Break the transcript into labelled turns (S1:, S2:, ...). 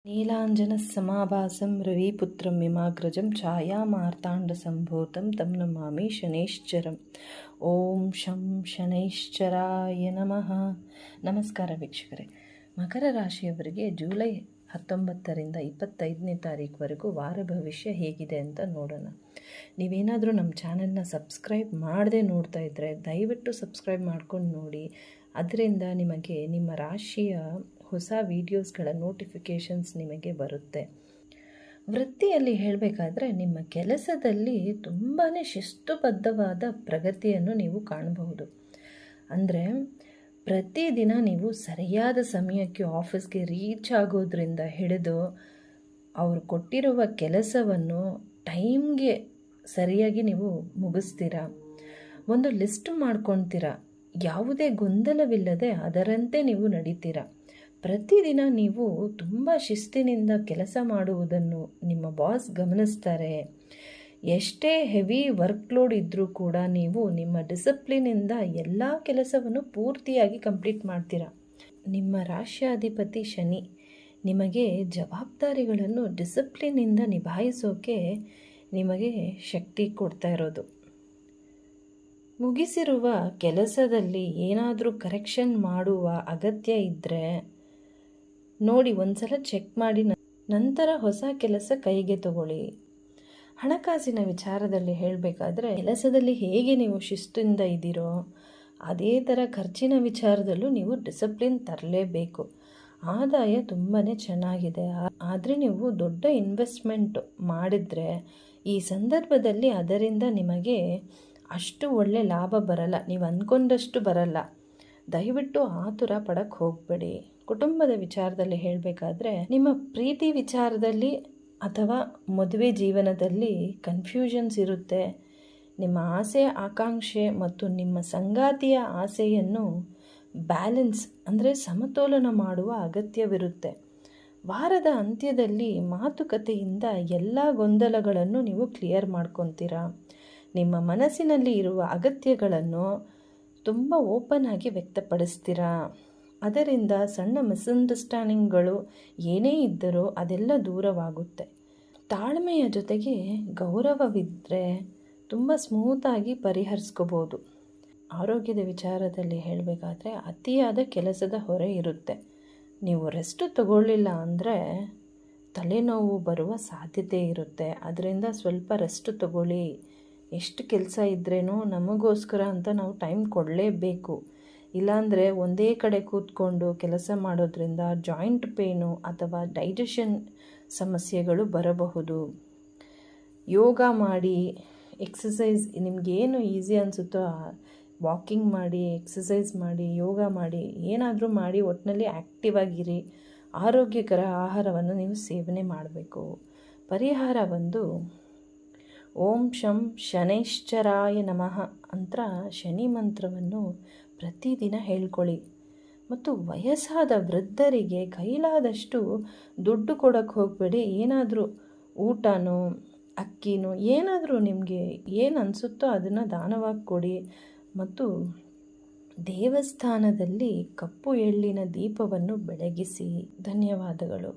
S1: ನೀಲಾಂಜನಸಮಾಭಾಸಂ ರವಿಪುತ್ರಂ ಮಿಮಾಗ್ರಜಂ ಛಾಯಾಮಾರ್ತಾಂಡಸಂಭೂತಂ ತಂ ನಮಾಮಿ ಶನೈಶ್ಚರಂ. ಓಂ ಶಂ ಶನೈಶ್ಚರಾಯ ನಮಃ. ನಮಸ್ಕಾರ ವೀಕ್ಷಕರೇ. ಮಕರ ರಾಶಿಯವರಿಗೆ ಜುಲೈ 19ರಿಂದ 25ನೇ ತಾರೀಕುವರೆಗೂ ವಾರ ಭವಿಷ್ಯ ಹೇಗಿದೆ ಅಂತ ನೋಡೋಣ. ನೀವೇನಾದರೂ ನಮ್ಮ ಚಾನೆಲ್ನ ಸಬ್ಸ್ಕ್ರೈಬ್ ಮಾಡದೆ ನೋಡ್ತಾ ಇದ್ದರೆ ದಯವಿಟ್ಟು ಸಬ್ಸ್ಕ್ರೈಬ್ ಮಾಡ್ಕೊಂಡು ನೋಡಿ. ಅದರಿಂದ ನಿಮಗೆ ನಿಮ್ಮ ರಾಶಿಯ ಹೊಸ ವೀಡಿಯೋಸ್ಗಳ ನೋಟಿಫಿಕೇಷನ್ಸ್ ನಿಮಗೆ ಬರುತ್ತೆ. ವೃತ್ತಿಯಲ್ಲಿ ಹೇಳಬೇಕಾದ್ರೆ ನಿಮ್ಮ ಕೆಲಸದಲ್ಲಿ ತುಂಬಾ ಶಿಸ್ತುಬದ್ಧವಾದ ಪ್ರಗತಿಯನ್ನು ನೀವು ಕಾಣಬಹುದು. ಅಂದರೆ ಪ್ರತಿದಿನ ನೀವು ಸರಿಯಾದ ಸಮಯಕ್ಕೆ ಆಫೀಸ್ಗೆ ರೀಚ್ ಆಗೋದ್ರಿಂದ ಹಿಡಿದು ಅವರು ಕೊಟ್ಟಿರುವ ಕೆಲಸವನ್ನು ಟೈಮ್ಗೆ ಸರಿಯಾಗಿ ನೀವು ಮುಗಿಸ್ತೀರಾ. ಒಂದು ಲಿಸ್ಟ್ ಮಾಡ್ಕೊಳ್ತೀರಾ. ಯಾವುದೇ ಗೊಂದಲವಿಲ್ಲದೆ ಅದರಂತೆ ನೀವು ನಡೀತೀರಾ. ಪ್ರತಿದಿನ ನೀವು ತುಂಬ ಶಿಸ್ತಿನಿಂದ ಕೆಲಸ ಮಾಡುವುದನ್ನು ನಿಮ್ಮ ಬಾಸ್ ಗಮನಿಸ್ತಾರೆ. ಎಷ್ಟೇ ಹೆವಿ ವರ್ಕ್ಲೋಡ್ ಇದ್ದರೂ ಕೂಡ ನೀವು ನಿಮ್ಮ ಡಿಸಿಪ್ಲಿನಿಂದ ಎಲ್ಲ ಕೆಲಸವನ್ನು ಪೂರ್ತಿಯಾಗಿ ಕಂಪ್ಲೀಟ್ ಮಾಡ್ತೀರಾ. ನಿಮ್ಮ ರಾಶ್ಯಾಧಿಪತಿ ಶನಿ ನಿಮಗೆ ಜವಾಬ್ದಾರಿಗಳನ್ನು ಡಿಸಿಪ್ಲಿನಿಂದ ನಿಭಾಯಿಸೋಕೆ ನಿಮಗೆ ಶಕ್ತಿ ಕೊಡ್ತಾ ಇರೋದು. ಮುಗಿಸಿರುವ ಕೆಲಸದಲ್ಲಿ ಏನಾದರೂ ಕರೆಕ್ಷನ್ ಮಾಡುವ ಅಗತ್ಯ ಇದ್ದರೆ ನೋಡಿ, ಒಂದ್ಸಲ ಚೆಕ್ ಮಾಡಿ ನಂತರ ಹೊಸ ಕೆಲಸ ಕೈಗೆ ತಗೊಳ್ಳಿ. ಹಣಕಾಸಿನ ವಿಚಾರದಲ್ಲಿ ಹೇಳಬೇಕಾದ್ರೆ ಕೆಲಸದಲ್ಲಿ ಹೇಗೆ ನೀವು ಶಿಸ್ತಿಂದ ಇದ್ದೀರೋ ಅದೇ ಥರ ಖರ್ಚಿನ ವಿಚಾರದಲ್ಲೂ ನೀವು ಡಿಸಿಪ್ಲಿನ್ ತರಲೇಬೇಕು. ಆದಾಯ ತುಂಬಾ ಚೆನ್ನಾಗಿದೆ. ಆದರೆ ನೀವು ದೊಡ್ಡ ಇನ್ವೆಸ್ಟ್ಮೆಂಟ್ ಮಾಡಿದರೆ ಈ ಸಂದರ್ಭದಲ್ಲಿ ಅದರಿಂದ ನಿಮಗೆ ಅಷ್ಟು ಒಳ್ಳೆ ಲಾಭ ಬರಲ್ಲ. ನೀವು ಅಂದ್ಕೊಂಡಷ್ಟು ಬರಲ್ಲ. ದಯವಿಟ್ಟು ಆತುರ ಪಡಕ್ಕೆ ಹೋಗಬೇಡಿ. ಕುಟುಂಬದ ವಿಚಾರದಲ್ಲಿ ಹೇಳಬೇಕಾದ್ರೆ ನಿಮ್ಮ ಪ್ರೀತಿ ವಿಚಾರದಲ್ಲಿ ಅಥವಾ ಮದುವೆ ಜೀವನದಲ್ಲಿ ಕನ್ಫ್ಯೂಷನ್ಸ್ ಇರುತ್ತೆ. ನಿಮ್ಮ ಆಸೆ ಆಕಾಂಕ್ಷೆ ಮತ್ತು ನಿಮ್ಮ ಸಂಗಾತಿಯ ಆಸೆಯನ್ನು ಬ್ಯಾಲೆನ್ಸ್ ಅಂದರೆ ಸಮತೋಲನ ಮಾಡುವ ಅಗತ್ಯವಿರುತ್ತೆ. ವಾರದ ಅಂತ್ಯದಲ್ಲಿ ಮಾತುಕತೆಯಿಂದ ಎಲ್ಲ ಗೊಂದಲಗಳನ್ನು ನೀವು ಕ್ಲಿಯರ್ ಮಾಡ್ಕೊತೀರಾ. ನಿಮ್ಮ ಮನಸ್ಸಿನಲ್ಲಿ ಇರುವ ಅಗತ್ಯಗಳನ್ನು ತುಂಬ ಓಪನ್ ಆಗಿ ವ್ಯಕ್ತಪಡಿಸ್ತೀರಾ. ಅದರಿಂದ ಸಣ್ಣ ಮಿಸ್ಅಂಡರ್ಸ್ಟ್ಯಾಂಡಿಂಗ್ಗಳು ಏನೇ ಇದ್ದರೂ ಅದೆಲ್ಲ ದೂರವಾಗುತ್ತೆ. ತಾಳ್ಮೆಯ ಜೊತೆಗೆ ಗೌರವವಿದ್ದರೆ ತುಂಬ ಸ್ಮೂತಾಗಿ ಪರಿಹರಿಸ್ಕೋಬೋದು. ಆರೋಗ್ಯದ ವಿಚಾರದಲ್ಲಿ ಹೇಳಬೇಕಾದ್ರೆ ಅತಿಯಾದ ಕೆಲಸದ ಹೊರೆ ಇರುತ್ತೆ. ನೀವು ರೆಸ್ಟ್ ತಗೊಳ್ಳಿಲ್ಲ ಅಂದರೆ ತಲೆನೋವು ಬರುವ ಸಾಧ್ಯತೆ ಇರುತ್ತೆ. ಅದರಿಂದ ಸ್ವಲ್ಪ ರೆಸ್ಟ್ ತಗೊಳ್ಳಿ. ಎಷ್ಟು ಕೆಲಸ ಇದ್ರೇನೋ ನಮಗೋಸ್ಕರ ಅಂತ ನಾವು ಟೈಮ್ ಕೊಡಲೇಬೇಕು. ಇಲ್ಲಾಂದರೆ ಒಂದೇ ಕಡೆ ಕೂತ್ಕೊಂಡು ಕೆಲಸ ಮಾಡೋದ್ರಿಂದ ಜಾಯಿಂಟ್ ಪೇನು ಅಥವಾ ಡೈಜೆಷನ್ ಸಮಸ್ಯೆಗಳು ಬರಬಹುದು. ಯೋಗ ಮಾಡಿ, ಎಕ್ಸಸೈಸ್ ನಿಮಗೇನು ಈಸಿ ಅನಿಸುತ್ತೋ ವಾಕಿಂಗ್ ಮಾಡಿ, ಎಕ್ಸಸೈಸ್ ಮಾಡಿ, ಯೋಗ ಮಾಡಿ, ಏನಾದರೂ ಮಾಡಿ ಒಟ್ಟಿನಲ್ಲಿ ಆ್ಯಕ್ಟಿವ್ ಆಗಿರಿ. ಆರೋಗ್ಯಕರ ಆಹಾರವನ್ನು ನೀವು ಸೇವನೆ ಮಾಡಬೇಕು. ಪರಿಹಾರ ಒಂದು ಓಂ ಶಂ ಶನೈಶ್ಚರಾಯ ನಮಃ ಅಂತ ಶನಿ ಮಂತ್ರವನ್ನು ಪ್ರತಿದಿನ ಹೇಳ್ಕೊಳ್ಳಿ. ಮತ್ತು ವಯಸ್ಸಾದ ವೃದ್ಧರಿಗೆ ಕೈಲಾದಷ್ಟು ದುಡ್ಡು ಕೊಡೋಕ್ಕೆ ಹೋಗಬೇಡಿ. ಏನಾದರೂ ಊಟನೋ ಅಕ್ಕಿನೋ ಏನಾದರೂ ನಿಮಗೆ ಏನು ಅನಿಸುತ್ತೋ ಅದನ್ನು ದಾನವಾಗಿ ಕೊಡಿ. ಮತ್ತು ದೇವಸ್ಥಾನದಲ್ಲಿ ಕಪ್ಪು ಎಳ್ಳಿನ ದೀಪವನ್ನು ಬೆಳಗಿಸಿ. ಧನ್ಯವಾದಗಳು.